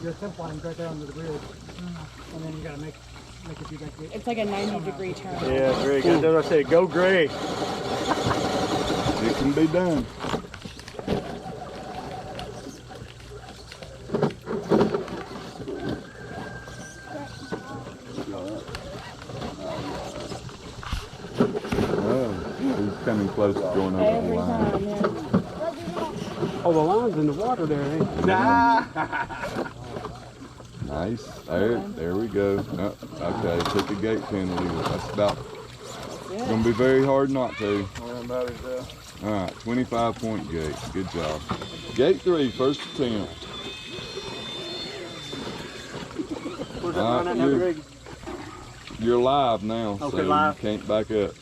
your temp line's right there under the bridge. And then you gotta make it do that gate. It's like a 90-degree turn. Yeah, Greg. That's what I said. Go, Greg. It can be done. Oh, he's coming close to going over the Every line. time, yeah. Oh, the line's in the water there, ain't it? Nice. There we go. Oh, okay, took a gate penalty. That's about. Gonna be very hard not to. All right, 25-point gate. Good job. Gate 3, first attempt. You're live now, so live. you can't back up.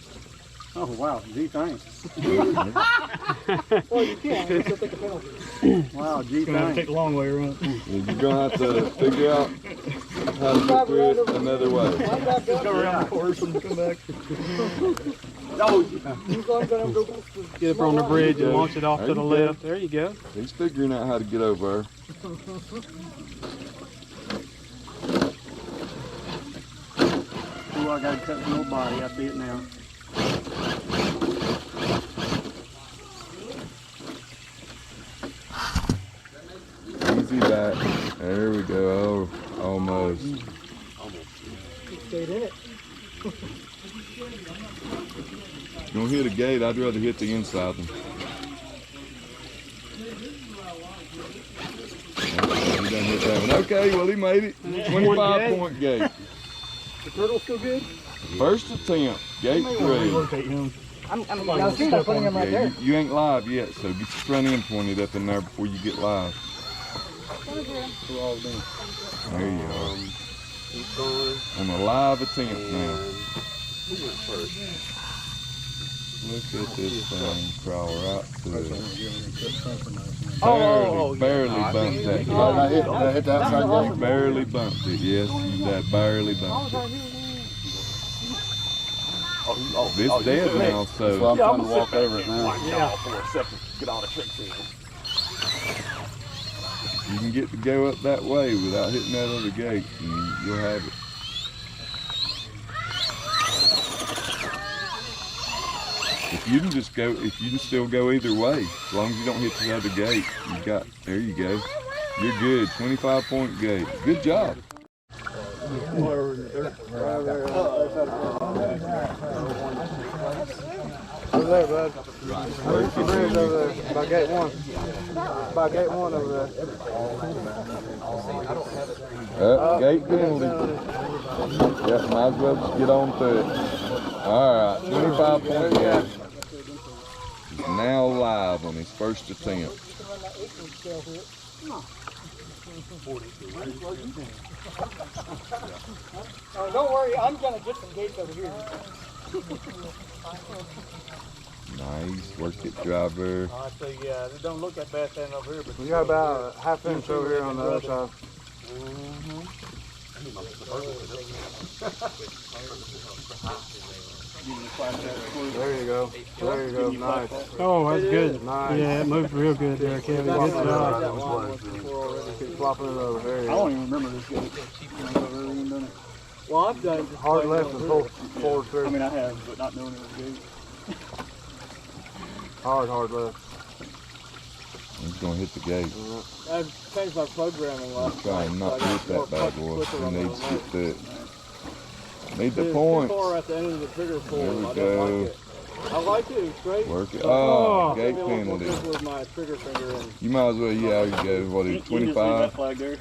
Oh, wow. Gee, thanks. Well, you can. You'll take a penalty. Wow, gee, You're gonna have to thanks. take the long way around. You're gonna have to figure out how to get through it another way. Go around the course and come back. Get up on the bridge and launch it off There to the you go. left. There you go. He's figuring out how to get over there. Oh, I gotta cut the little body. I see it now. Easy back. There we go. Oh, almost. Stayed in it. You don't hit a gate, I'd rather hit the inside one. Okay, he done hit that one. Okay, well he made it. 25-point gate. The turtle's still good? First attempt, gate 3. Rotate him. I'm I was thinking about putting him right Yeah, there. you ain't live yet, so get your front end pointed up in there before you get live. There you are. On a live attempt now. Look at this thing crawl right to it. Barely bumped that gate. Did I hit the outside You barely bumped it, yes, you that barely bumped it. It's dead now, So so I'm trying to walk over it now. you can get to go up that way without hitting that other gate, and you'll have it. If you can still go either way, as long as you don't hit the other gate, there you go. You're good, 25-point gate. Good job. Over there, bud. There's the bridge over there. By gate 1. By gate 1 over there. Gate penalty. Yep, might as well just get on to it. Alright, 25-point gate. He's now live on his first attempt. Oh, don't worry, I'm gonna get some gates over here. Nice, work it, driver. I say, yeah, it don't look that bad standing over here, but you got about a half inch over here on the other side. There you go. There you go. Nice. Oh, that's good. Nice. Yeah, it moved real good there, Kevin. Good job. Keep flopping it over. There you go. I don't even remember this gate. Well, I've done hard left and pull forward through. I mean, I have, but not knowing it was a gate. Hard left. He's gonna hit the gate. I've changed my programming last Try and not hit that bad boy. He needs to get through it. Need the Too points. far at the end of the trigger pull. There we I go. don't like it. I like it. It's great. Work it. Oh, gate Maybe I'll penalty. put this with my trigger finger in. You might as well, yeah, you go. What is it, 25? Flag there.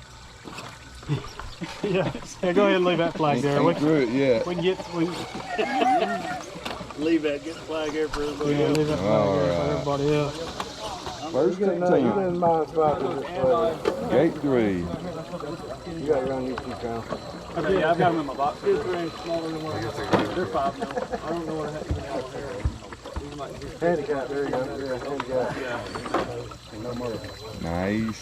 Yeah, go ahead and leave that flag there. Ain't through it yet. We can get leave that get the flag here for everybody else. Leave that flag All here for right. everybody else. First attempt. Gate 3. You got your own YouTube channel. Okay, yeah, I've got them in my box. These are any smaller than what they're 5 mil. I don't know what happened here. Handicap, there you go. Yeah, handicap. Yeah. No more. Nice.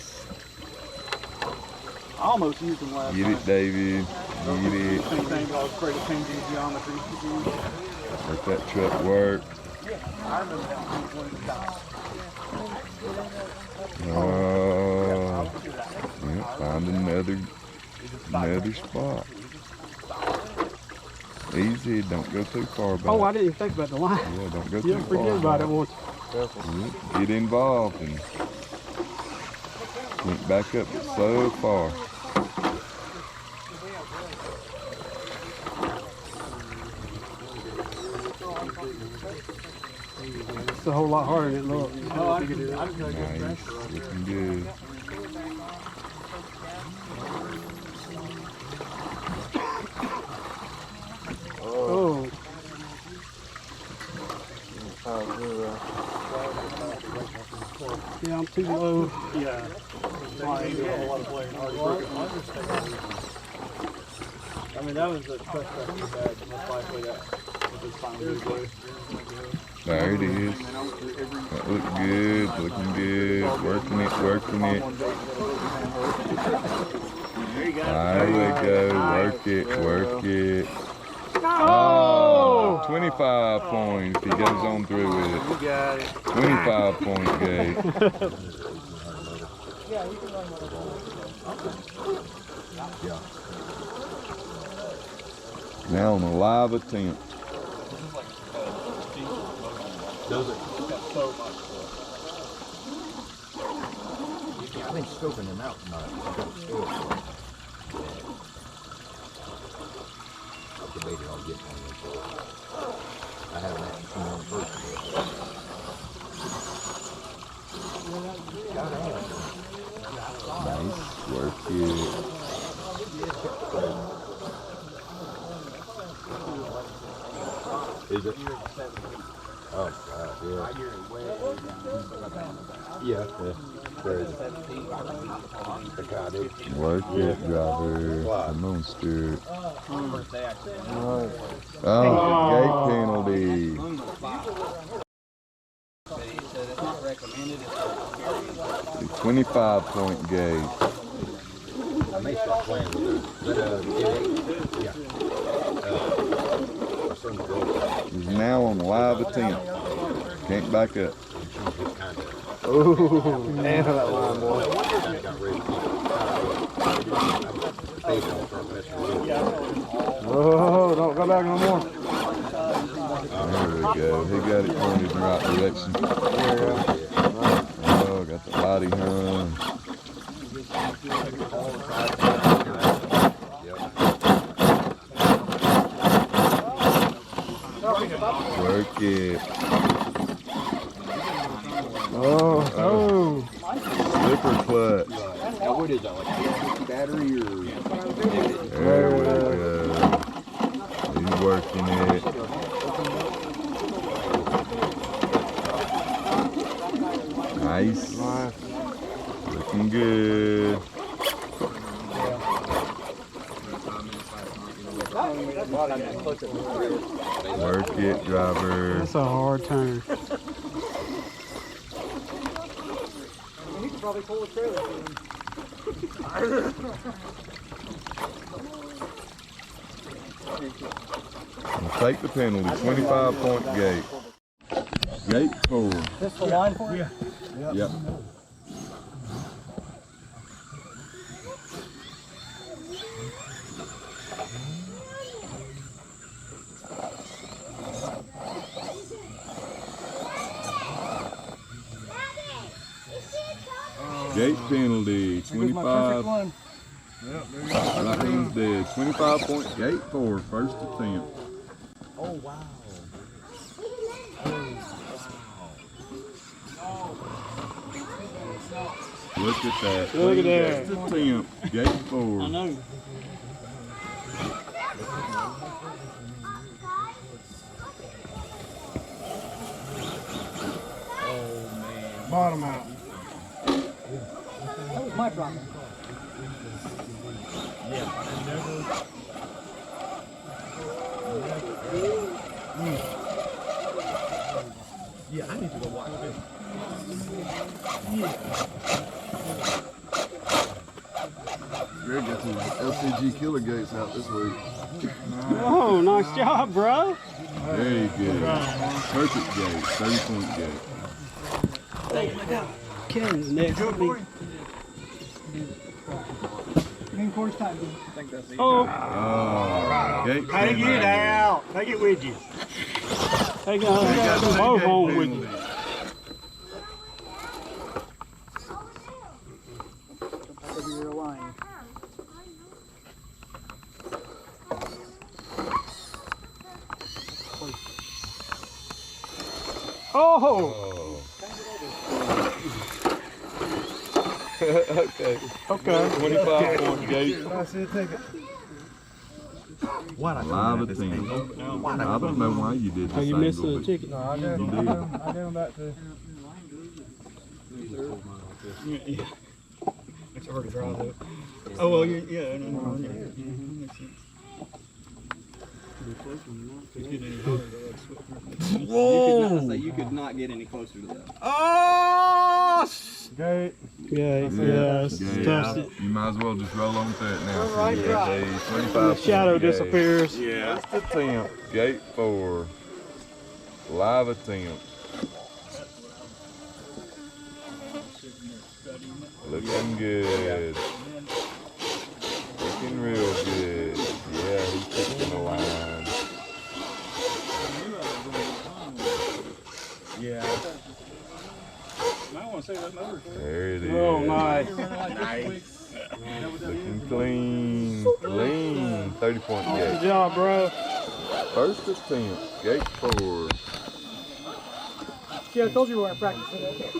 I almost used them last Get time. it, David. Get it. Same thing, I was afraid of changing geometry. Let that truck work. I remember that when it stopped. Oh. Yep. Find another spot. Easy, don't go too far back. Oh, I didn't even think about the line. Yeah, don't go You too far forget about back. it once. Yeah, get involved and went back up so far. It's a whole lot harder than it looks. Nice, looking good. Oh. Yeah, I'm too low. Yeah. I mean, that was the best stuff we had. Most likely that was fine with blue. There it is. That looked good, looking good. Working it. There we go. Work it. Oh! 25 points. He goes on through with it. You got it. 25-point gate. Now on a live attempt. Does it? I've been scoping them out tonight. I've debated on getting one of them. I haven't actually come on first yet. Nice. Work it. Is it? Oh, God, yeah. Crazy. I got it. Work it, driver. Come on, Stuart. Oh. Oh, gate penalty. 25-point gate. I may start playing with it. But, my son's girlfriend. He's now on live attempt. Can't back up. Oh, damn that line, boy. Oh, don't go back no more. There we go. He got it pointed in the right direction. Oh, got the body hung. Work it. Oh. Slipper clutch. Now what is that, like battery or? There we go. He's working it. Nice. Looking good. Work it, driver. That's a hard turn. You could probably pull a trailer. Take the penalty. 25-point gate. Gate 4. This the line for you? Yep. Gate penalty, 25. Right hand's dead. 25-point gate 4, first attempt. Oh, wow. Look at that. Look at that. First attempt, gate 4. I know. Bottom out. That was my problem. Yeah, I need to go watch this. Greg got some LCG killer gates out this week. Oh, nice job, bro. Very good. Perfect gate, 30-point gate. Ken's next. 17 quarters time. Oh, Gate take pin it right out. Take it with you. Take it here. You got two both gate home with you. penalties. That'll be your line. Oh, Okay. okay. 25 point gate. I said take it. Live attempt. I don't know why you did Oh, this you missed angle, the but chicken. No, I did. You did. I did them back to. It's hard to drive though. Oh, well, yeah, no. Makes sense. whoa! You could not get any closer to that. Oh! Gate. Yeah, it's Gate. touched it. You might as well just roll on through it now. Right, So you got right. a 25 Shadow point gate. disappears. Yeah. First attempt, gate 4. Live attempt. Looking good. Looking real good. Yeah, he's picking the line. There it is. Oh, nice. Looking clean. Clean. 30 point Good gate. job, bro. First attempt, gate 4. See, I told you we weren't practicing it.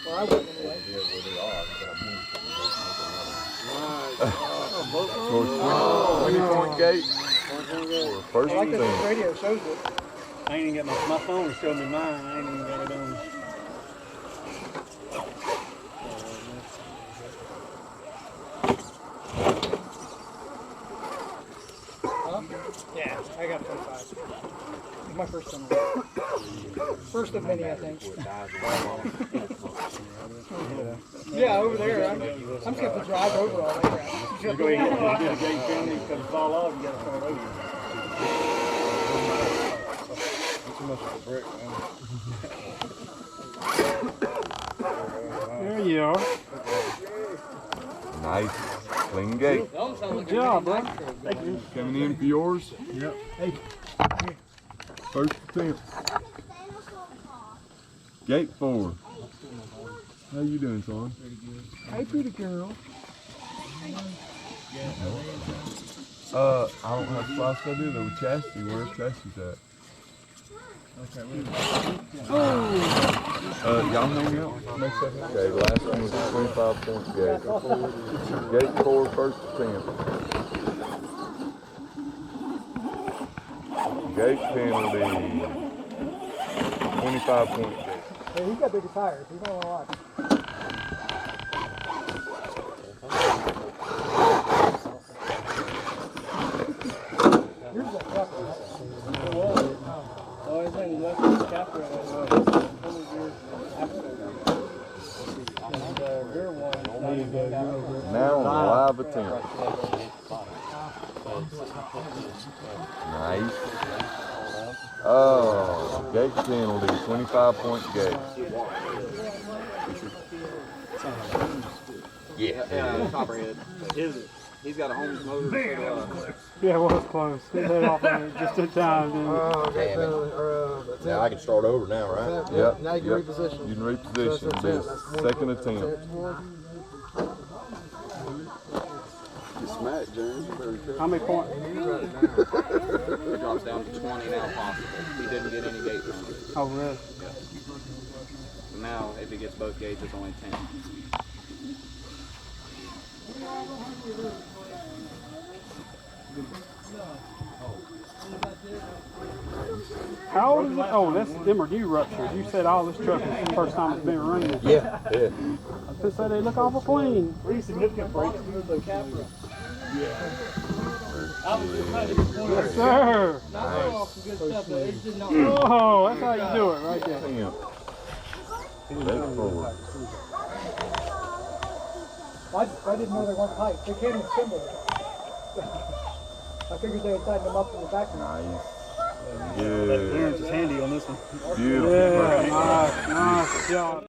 Well, I wouldn't anyway. For 20 point gate. First I like that this attempt. radio shows it. I ain't even got my phone to show me mine. I ain't even got it on. Huh? Yeah, I got 25. It's my first one. First of many, I think. Yeah, over there. I'm just going to have to drive over all the way around. You go ahead and get a gate penalty because it's all off. You got to start over. Too much of a brick, man. There you are. Nice. Clean gate. Good job, bro. Thank you. Coming in for yours. Yep. Hey. First attempt. Gate 4. How you doing, son? Hey, pretty girl. I don't have flask I do though with chassis. Where's chassis at? Y'all hang out. Next second. Okay, last one was a 25 point gate. Gate 4, first attempt. Gate penalty. 25 point gate. Hey, he's got bigger tires. He's not gonna lie. Yours is a truck, right? It was. Oh, his name was Leslie Capra. And rear one. Now on the live attempt. Nice. Oh, gate penalty, 25 point gate. Yeah, copperhead. Is it? He's got a Holmes motor. Yeah, it was close. He let off on it just in time, didn't he? Damn it. Now I can start over now, right? Yep. Now you can reposition. You can reposition. This second attempt. Smack, James. How many points? It drops down to 20 now possible. He didn't get any gate penalties. Oh, really? So now, if he gets both gates, it's only 10. How old is it? Oh, that's them are new ruptures. You said all this truck is the first time it's been running. Yeah. I was say they look awful clean. Pretty significant breaks through the Capra. Yes, sir. Oh, that's how you do it right there. Attempt. Gate 4. I didn't know they weren't pipes. They came in symbols. I figured they had tightened them up in the back. Nice. Clearance Good. is handy on this one. Beautiful. Yeah, nice job.